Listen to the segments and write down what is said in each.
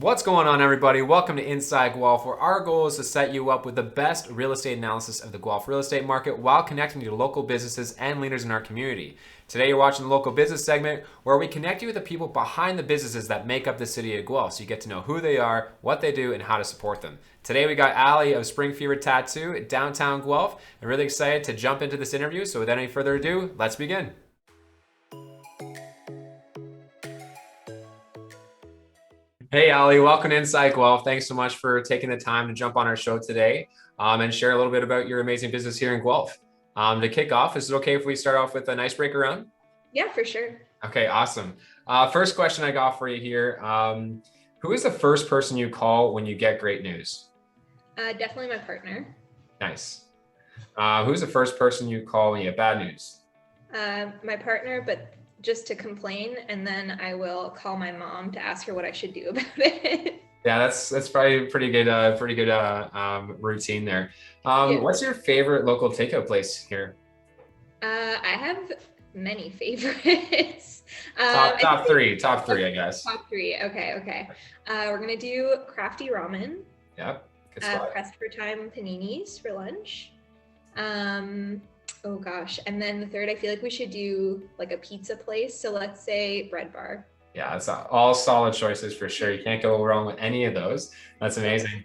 What's going on, everybody? Welcome to Inside Guelph, where our goal is to set you up with the best real estate analysis of the Guelph real estate market while connecting you to local businesses and leaders in our community. Today, you're watching the local business segment, where we connect you with the people behind the businesses that make up the city of Guelph, so you get to know who they are, what they do, and how to support them. Today, we got Allie of Spring Fever Tattoo at downtown Guelph. I'm really excited to jump into this interview, so without any further ado, let's begin. Hey, Ali, welcome to Inside Guelph. Thanks so much for taking the time to jump on our show today and share a little bit about your amazing business here in Guelph. To kick off, is it okay if we start off with an icebreaker round? Yeah, for sure. Okay, awesome. First question I got for you here. Who is the first person you call when you get great news? Definitely my partner. Nice. Who's the first person you call when you get bad news? My partner, but just to complain, and then I will call my mom to ask her what I should do about it. Yeah, that's probably pretty good routine there. Yeah. What's your favorite local takeout place here? I have many favorites. Top three, I guess. Top three. Okay. We're gonna do crafty ramen. Yep, good spot. Pressed for time paninis for lunch. Oh gosh, and then the third, I feel like we should do like a pizza place. So let's say Bread Bar. Yeah, it's all solid choices for sure. You can't go wrong with any of those. That's amazing.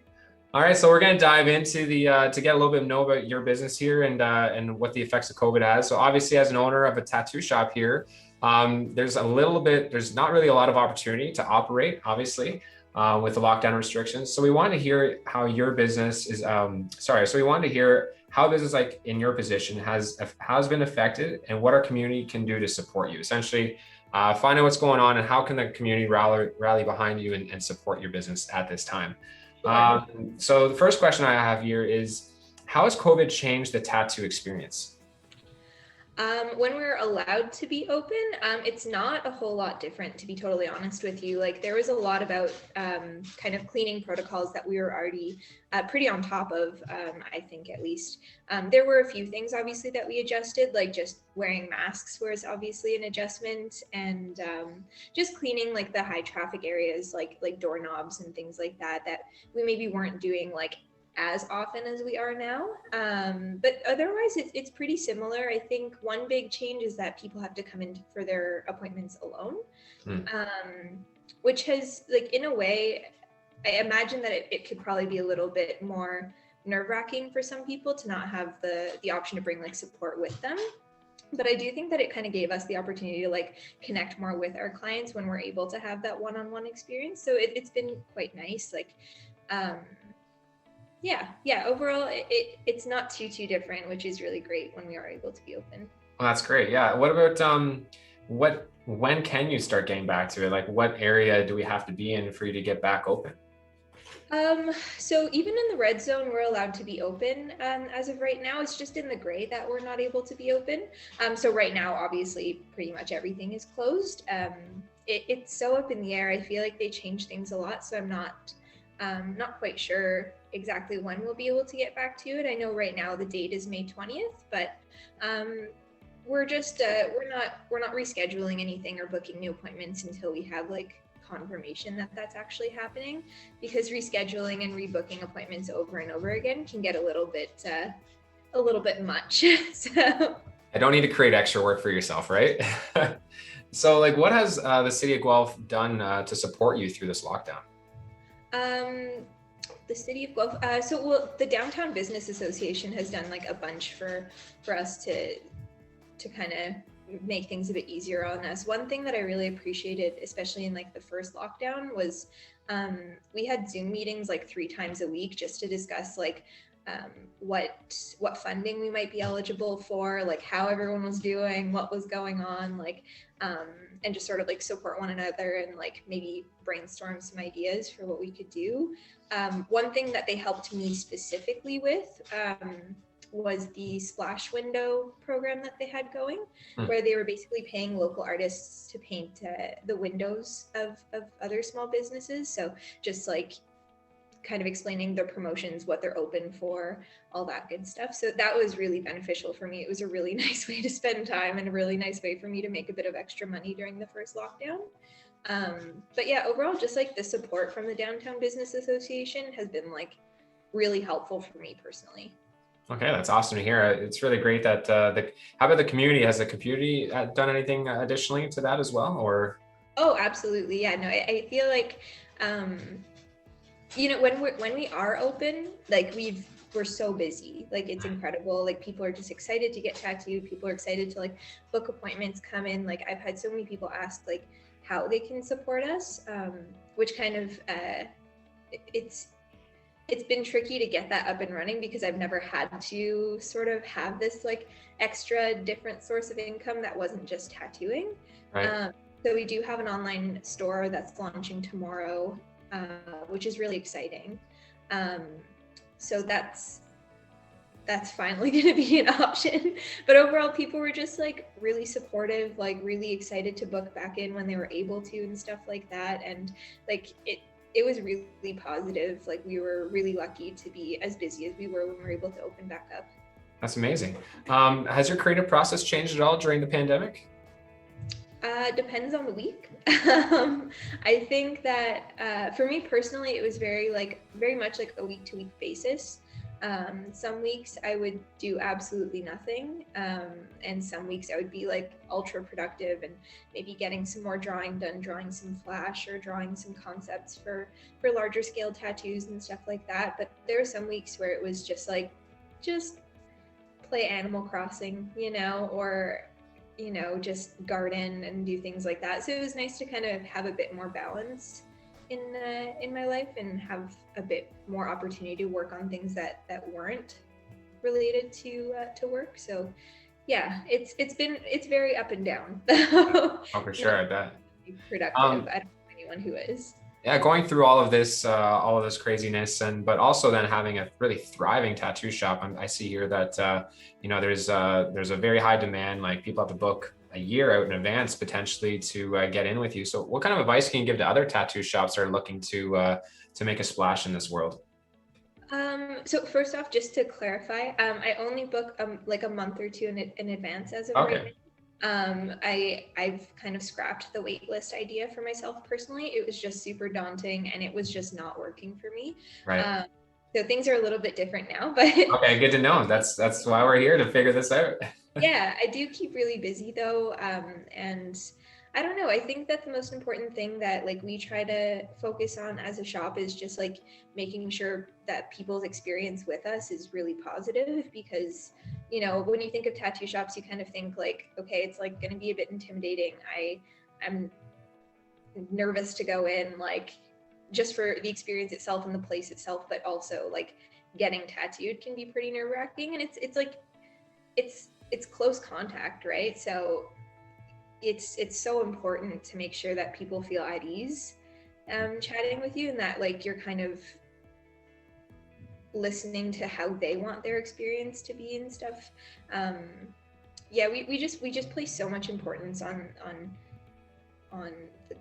All right, so we're going to dive into the to get a little bit know about your business here and what the effects of COVID has. So obviously, as an owner of a tattoo shop here, there's not really a lot of opportunity to operate, obviously, with the lockdown restrictions. So we wanted to hear how your business is. So we wanted to hear how business, like in your position, has been affected, and what our community can do to support you. Essentially, find out what's going on and how can the community rally behind you and support your business at this time. So the first question I have here is, how has COVID changed the tattoo experience? When we're allowed to be open, it's not a whole lot different, to be totally honest with you. Like, there was a lot about kind of cleaning protocols that we were already pretty on top of, I think, at least. There were a few things, obviously, that we adjusted, like just wearing masks was obviously an adjustment, and just cleaning like the high traffic areas, like doorknobs and things like that we maybe weren't doing like as often as we are now. But otherwise, it's pretty similar. I think one big change is that people have to come in for their appointments alone, which has, like, in a way, I imagine that it could probably be a little bit more nerve-wracking for some people to not have the option to bring like support with them. But I do think that it kind of gave us the opportunity to like connect more with our clients when we're able to have that one-on-one experience. So it's been quite nice. Like, yeah. Overall, it's not too different, which is really great when we are able to be open. Well, that's great. Yeah. What about when can you start getting back to it? Like, what area do we have to be in for you to get back open? So even in the red zone, we're allowed to be open. As of right now, it's just in the gray that we're not able to be open. So right now, obviously, pretty much everything is closed. It's so up in the air. I feel like they change things a lot, so I'm not quite sure exactly when we'll be able to get back to it. I know right now the date is May 20th, but we're just we're not rescheduling anything or booking new appointments until we have like confirmation that that's actually happening, because rescheduling and rebooking appointments over and over again can get a little bit much. So I don't need to create extra work for yourself, right? So like, what has the city of Guelph done to support you through this lockdown? The city of Guelph, the Downtown Business Association has done like a bunch for us to kind of make things a bit easier on us. One thing that I really appreciated, especially in like the first lockdown, was we had Zoom meetings like 3 times a week just to discuss like what funding we might be eligible for, like how everyone was doing, what was going on, like and just sort of like support one another and like maybe brainstorm some ideas for what we could do. One thing that they helped me specifically with was the splash window program that they had going, where they were basically paying local artists to paint the windows of other small businesses. So just like kind of explaining their promotions, what they're open for, all that good stuff. So that was really beneficial for me. It was a really nice way to spend time and a really nice way for me to make a bit of extra money during the first lockdown. But yeah, overall, just like the support from the Downtown Business Association has been like really helpful for me personally. Okay, that's awesome to hear. It's really great that how about the community? Has the community done anything additionally to that as well, or? Oh, absolutely. Yeah, no, I feel like, when we are open, like we're so busy, like it's incredible. Like people are just excited to get tattooed. People are excited to like book appointments, come in. Like I've had so many people ask like how they can support us, which kind of, it's been tricky to get that up and running because I've never had to sort of have this like extra different source of income that wasn't just tattooing. Right. So we do have an online store that's launching tomorrow, which is really exciting. So that's finally going to be an option. But overall, people were just like really supportive, like really excited to book back in when they were able to and stuff like that. And like it was really positive. Like we were really lucky to be as busy as we were when we were able to open back up. That's amazing. Has your creative process changed at all during the pandemic? Depends on the week. I think that for me personally, it was very much like a week to week basis. Some weeks I would do absolutely nothing. And some weeks I would be like ultra productive and maybe getting some more drawing done, drawing some flash or drawing some concepts for larger scale tattoos and stuff like that. But there were some weeks where it was just play Animal Crossing, or just garden and do things like that. So it was nice to kind of have a bit more balance in my life and have a bit more opportunity to work on things that weren't related to work. So yeah, it's very up and down. Oh, for sure, I bet. Productive. I don't know anyone who is. Yeah, going through all of this craziness, but also then having a really thriving tattoo shop. I see here that there's a very high demand. Like people have to book a year out in advance potentially to get in with you. So, what kind of advice can you give to other tattoo shops that are looking to make a splash in this world? So first off, just to clarify, I only book like a month or two in advance as of Okay. right now. I've kind of scrapped the wait list idea for myself personally. It was just super daunting and it was just not working for me. Right. So things are a little bit different now, but Okay, good to know. That's why we're here, to figure this out. yeah, I do keep really busy though. And I don't know, I think that the most important thing that like we try to focus on as a shop is just like making sure that people's experience with us is really positive, because when you think of tattoo shops, you kind of think like, okay, it's like going to be a bit intimidating. I'm nervous to go in, like just for the experience itself and the place itself, but also like getting tattooed can be pretty nerve-wracking, and it's like it's close contact, right? So it's so important to make sure that people feel at ease chatting with you, and that like you're kind of listening to how they want their experience to be and stuff. Yeah, we just place so much importance on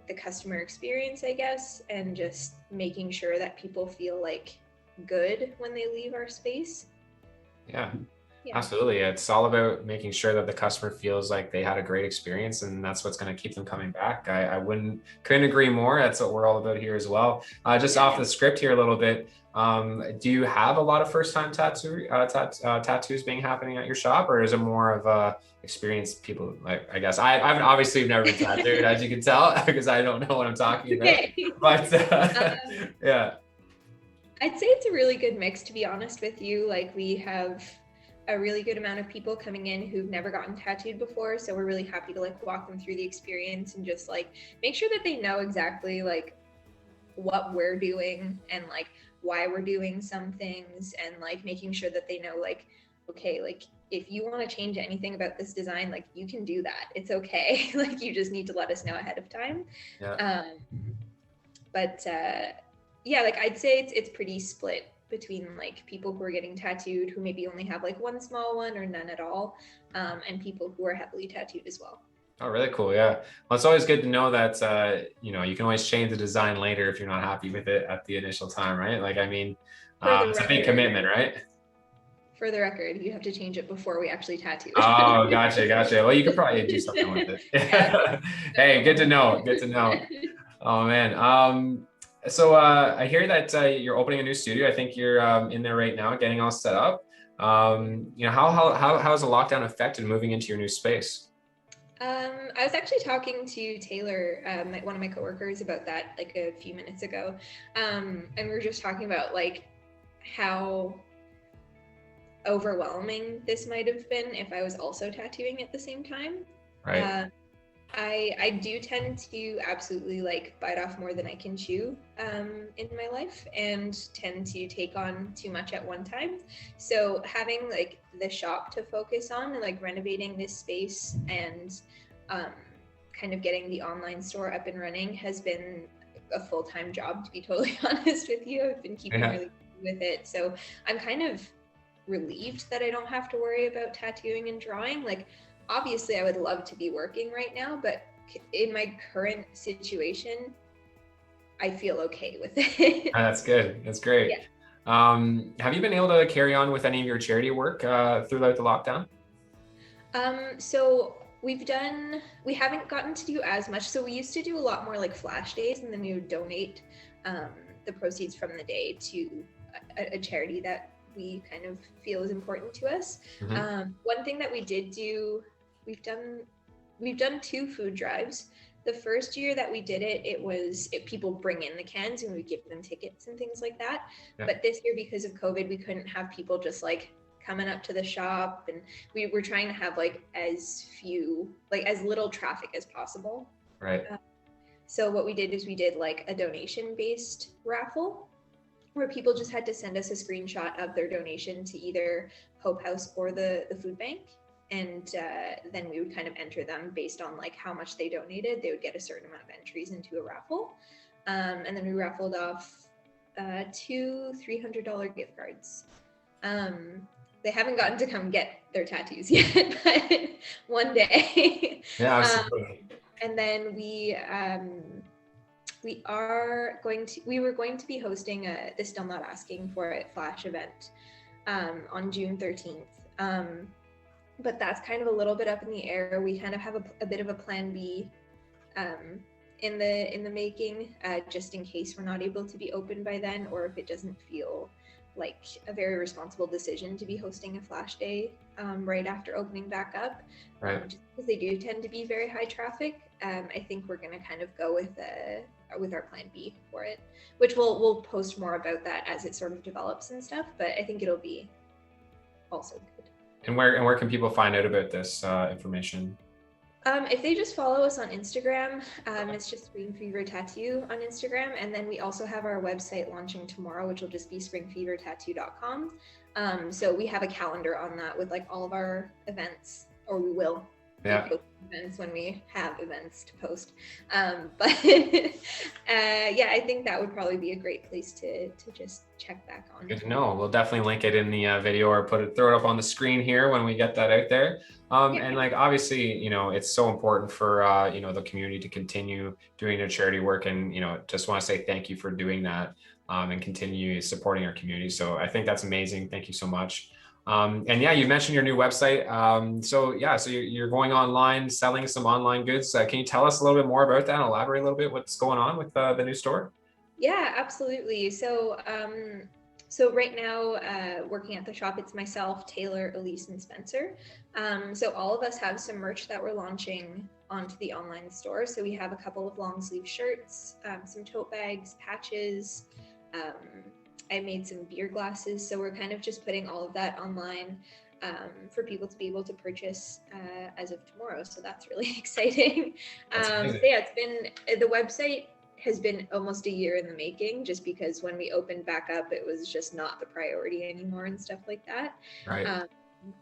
the customer experience, I guess, and just making sure that people feel like good when they leave our space. Yeah. Absolutely. It's all about making sure that the customer feels like they had a great experience, and that's what's going to keep them coming back. I couldn't agree more. That's what we're all about here as well. Just off the script here a little bit. Do you have a lot of first-time tattoos being happening at your shop, or is it more of experienced people? Like, I guess I've obviously never been tattooed, as you can tell, because I don't know what I'm talking about. Okay. But yeah, I'd say it's a really good mix, to be honest with you. Like we have a really good amount of people coming in who've never gotten tattooed before, so we're really happy to like walk them through the experience and just like make sure that they know exactly like what we're doing and like why we're doing some things, and like making sure that they know like, okay, like if you want to change anything about this design, like you can do that, it's okay. Like you just need to let us know ahead of time. But yeah, like I'd say it's pretty split between like people who are getting tattooed who maybe only have like one small one or none at all, and people who are heavily tattooed as well. Oh, really cool. Yeah. Well, it's always good to know that, you can always change the design later if you're not happy with it at the initial time, right? Like, I mean, For the it's a big record, commitment, right? for the record, you have to change it before we actually tattoo. Oh, gotcha, gotcha. Well, you could probably do something with it. Yeah. Hey, good to know. Good to know. Oh man. So I hear that you're opening a new studio. I think you're in there right now, getting all set up. How has the lockdown affected moving into your new space? I was actually talking to Taylor, one of my coworkers, about that like a few minutes ago, and we were just talking about like how overwhelming this might have been if I was also tattooing at the same time. Right. I do tend to absolutely like bite off more than I can chew in my life, and tend to take on too much at one time. So having like the shop to focus on and like renovating this space and kind of getting the online store up and running has been a full-time job, to be totally honest with you. I've been keeping really busy with it. So I'm kind of relieved that I don't have to worry about tattooing and drawing. Like, obviously I would love to be working right now, but in my current situation, I feel okay with it. That's good. That's great. Yeah. Have you been able to carry on with any of your charity work throughout the lockdown? So we haven't gotten to do as much. So we used to do a lot more like flash days, and then we would donate the proceeds from the day to a charity that we kind of feel is important to us. Mm-hmm. One thing that we did do, we've done 2 food drives. The first year that we did it, people bring in the cans and we give them tickets and things like that. Yeah. But this year, because of COVID, we couldn't have people just like coming up to the shop, and we were trying to have like as little traffic as possible. Right. So what we did is we did like a donation-based raffle where people just had to send us a screenshot of their donation to either Hope House or the food bank. And then we would kind of enter them based on like how much they donated. They would get a certain amount of entries into a raffle. And then we raffled off 2 $300 gift cards. They haven't gotten to come get their tattoos yet, but one day. Yeah, absolutely. And then we were going to be hosting the Still Not Asking for It Flash event on June 13th. But that's kind of a little bit up in the air. We kind of have a bit of a plan B in the making, just in case we're not able to be open by then, or if it doesn't feel like a very responsible decision to be hosting a flash day right after opening back up. Right. Just because they do tend to be very high traffic. I think we're going to kind of go with our plan B for it, which we'll post more about that as it sort of develops and stuff. But I think it'll be also good. And where can people find out about this information? If they just follow us on Instagram, it's just Spring Fever Tattoo on Instagram. And then we also have our website launching tomorrow, which will just be springfevertattoo.com. So we have a calendar on that with like all of our events, or we will. Yeah. Post events when we have events to post. But yeah, I think that would probably be a great place to just check back on. Good to know. We'll definitely link it in the video, or throw it up on the screen here when we get that out there. And like, obviously, it's so important for, the community to continue doing their charity work. And, just want to say thank you for doing that and continue supporting our community. So I think that's amazing. Thank you so much. And yeah, you mentioned your new website. So you're going online, selling some online goods. Can you tell us a little bit more about that and elaborate a little bit what's going on with the new store? Yeah, absolutely. So right now, working at the shop, it's myself, Taylor, Elise, and Spencer. So all of us have some merch that we're launching onto the online store. So we have a couple of long sleeve shirts, some tote bags, patches. I made some beer glasses. So we're kind of just putting all of that online for people to be able to purchase as of tomorrow. So that's really exciting. The website has been almost a year in the making, just because when we opened back up, it was just not the priority anymore and stuff like that. Right.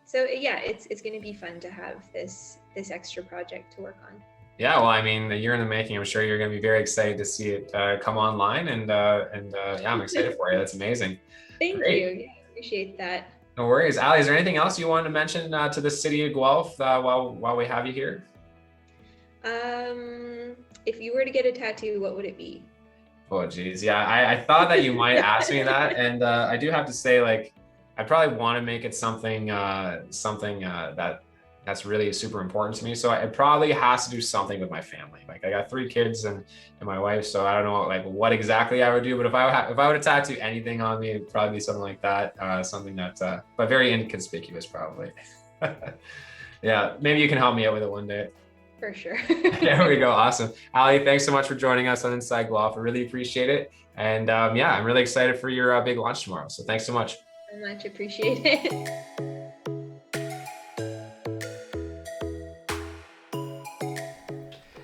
So yeah, it's going to be fun to have this extra project to work on. Yeah, well, I mean, a year in the making. I'm sure you're going to be very excited to see it come online, and yeah, I'm excited for you. That's amazing. Thank you. Yeah, I appreciate that. No worries. Allie, is there anything else you wanted to mention to the city of Guelph while we have you here? If you were to get a tattoo, what would it be? Oh, geez. Yeah, I thought that you might ask me that. And I do have to say, like, I probably want to make it something that's really super important to me. So it probably has to do something with my family. Like I got 3 kids and my wife, so I don't know like what exactly I would do. But if I were to tattoo anything on me, it'd probably be something like that. Something that, but very inconspicuous, probably. Yeah, maybe you can help me out with it one day. For sure. There we go. Awesome. Allie, thanks so much for joining us on Inside Guelph. I really appreciate it. And yeah, I'm really excited for your big launch tomorrow. So thanks so much. I much appreciate it.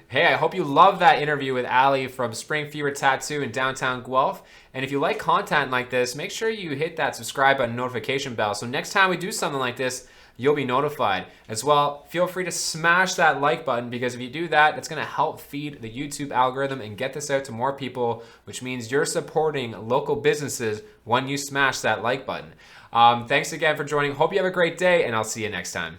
Hey, I hope you love that interview with Allie from Spring Fever Tattoo in downtown Guelph. And if you like content like this, make sure you hit that subscribe button, notification bell. So next time we do something like this, you'll be notified. As well, feel free to smash that like button, because if you do that, it's going to help feed the YouTube algorithm and get this out to more people, which means you're supporting local businesses when you smash that like button. Thanks again for joining. Hope you have a great day, and I'll see you next time.